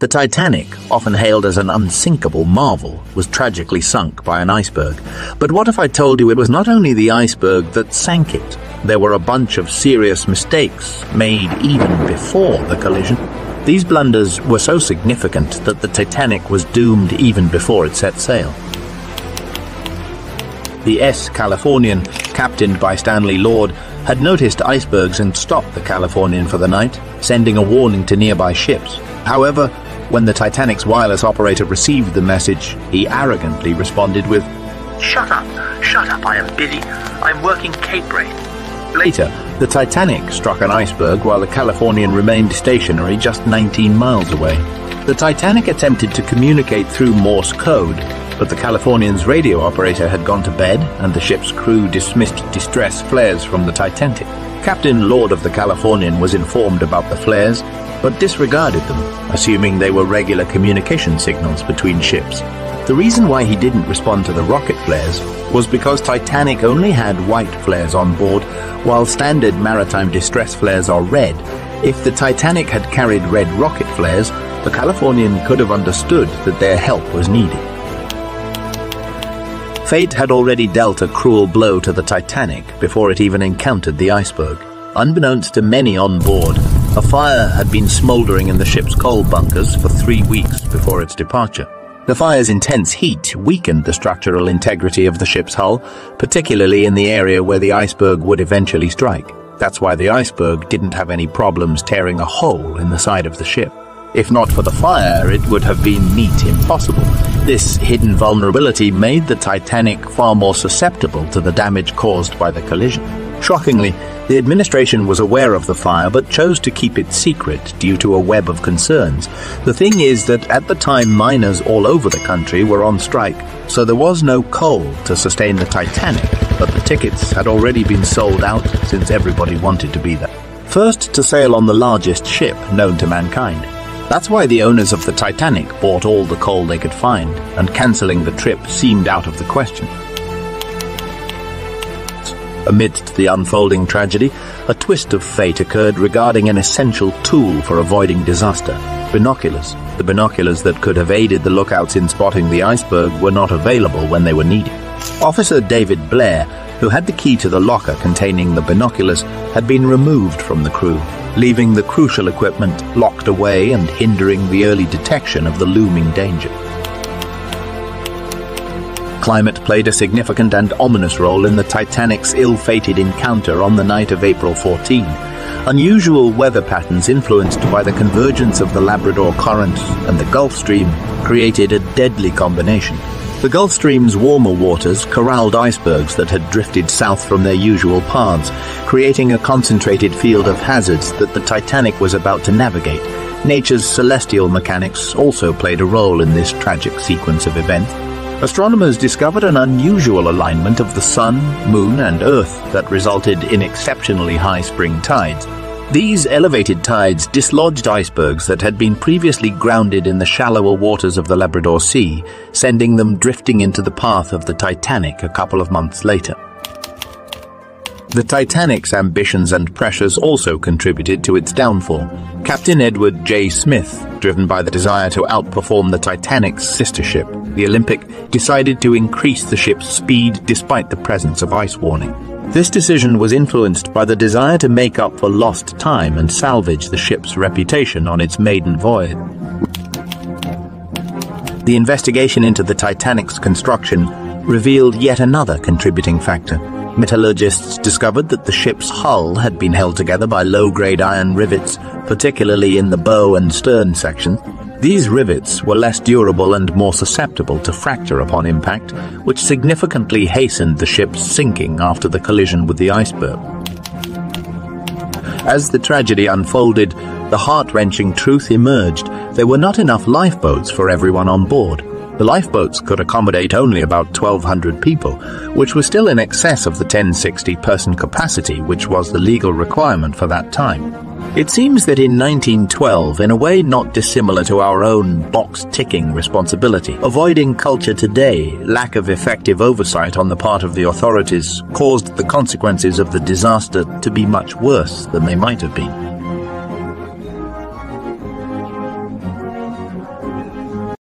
The Titanic, often hailed as an unsinkable marvel, was tragically sunk by an iceberg. But what if I told you it was not only the iceberg that sank it? There were a bunch of serious mistakes made even before the collision. These blunders were so significant that the Titanic was doomed even before it set sail. The S. Californian, captained by Stanley Lord, had noticed icebergs and stopped the Californian for the night, sending a warning to nearby ships. However, when the Titanic's wireless operator received the message, he arrogantly responded with, Shut up, I am busy. I'm working Cape Ray." Later, the Titanic struck an iceberg while the Californian remained stationary just 19 miles away. The Titanic attempted to communicate through Morse code, but the Californian's radio operator had gone to bed and the ship's crew dismissed distress flares from the Titanic. Captain Lord of the Californian was informed about the flares, but disregarded them, assuming they were regular communication signals between ships. The reason why he didn't respond to the rocket flares was because Titanic only had white flares on board, while standard maritime distress flares are red. If the Titanic had carried red rocket flares, the Californian could have understood that their help was needed. Fate had already dealt a cruel blow to the Titanic before it even encountered the iceberg. Unbeknownst to many on board, a fire had been smouldering in the ship's coal bunkers for 3 weeks before its departure. The fire's intense heat weakened the structural integrity of the ship's hull, particularly in the area where the iceberg would eventually strike. That's why the iceberg didn't have any problems tearing a hole in the side of the ship. If not for the fire, it would have been neat impossible. This hidden vulnerability made the Titanic far more susceptible to the damage caused by the collision. Shockingly, the administration was aware of the fire but chose to keep it secret due to a web of concerns. The thing is that at the time miners all over the country were on strike, so there was no coal to sustain the Titanic, but the tickets had already been sold out since everybody wanted to be there. First to sail on the largest ship known to mankind. That's why the owners of the Titanic bought all the coal they could find, and cancelling the trip seemed out of the question. Amidst the unfolding tragedy, a twist of fate occurred regarding an essential tool for avoiding disaster: binoculars. The binoculars that could have aided the lookouts in spotting the iceberg were not available when they were needed. Officer David Blair, who had the key to the locker containing the binoculars, had been removed from the crew, leaving the crucial equipment locked away and hindering the early detection of the looming danger. Climate played a significant and ominous role in the Titanic's ill-fated encounter on the night of April 14. Unusual weather patterns influenced by the convergence of the Labrador Current and the Gulf Stream created a deadly combination. The Gulf Stream's warmer waters corralled icebergs that had drifted south from their usual paths, creating a concentrated field of hazards that the Titanic was about to navigate. Nature's celestial mechanics also played a role in this tragic sequence of events. Astronomers discovered an unusual alignment of the Sun, Moon, and Earth that resulted in exceptionally high spring tides. These elevated tides dislodged icebergs that had been previously grounded in the shallower waters of the Labrador Sea, sending them drifting into the path of the Titanic a couple of months later. The Titanic's ambitions and pressures also contributed to its downfall. Captain Edward J. Smith, driven by the desire to outperform the Titanic's sister ship, the Olympic, decided to increase the ship's speed despite the presence of ice warning. This decision was influenced by the desire to make up for lost time and salvage the ship's reputation on its maiden voyage. The investigation into the Titanic's construction revealed yet another contributing factor. Metallurgists discovered that the ship's hull had been held together by low-grade iron rivets, particularly in the bow and stern sections. These rivets were less durable and more susceptible to fracture upon impact, which significantly hastened the ship's sinking after the collision with the iceberg. As the tragedy unfolded, the heart-wrenching truth emerged: there were not enough lifeboats for everyone on board. The lifeboats could accommodate only about 1,200 people, which was still in excess of the 1060-person capacity, which was the legal requirement for that time. It seems that in 1912, in a way not dissimilar to our own box-ticking responsibility, avoiding culture today, lack of effective oversight on the part of the authorities, caused the consequences of the disaster to be much worse than they might have been.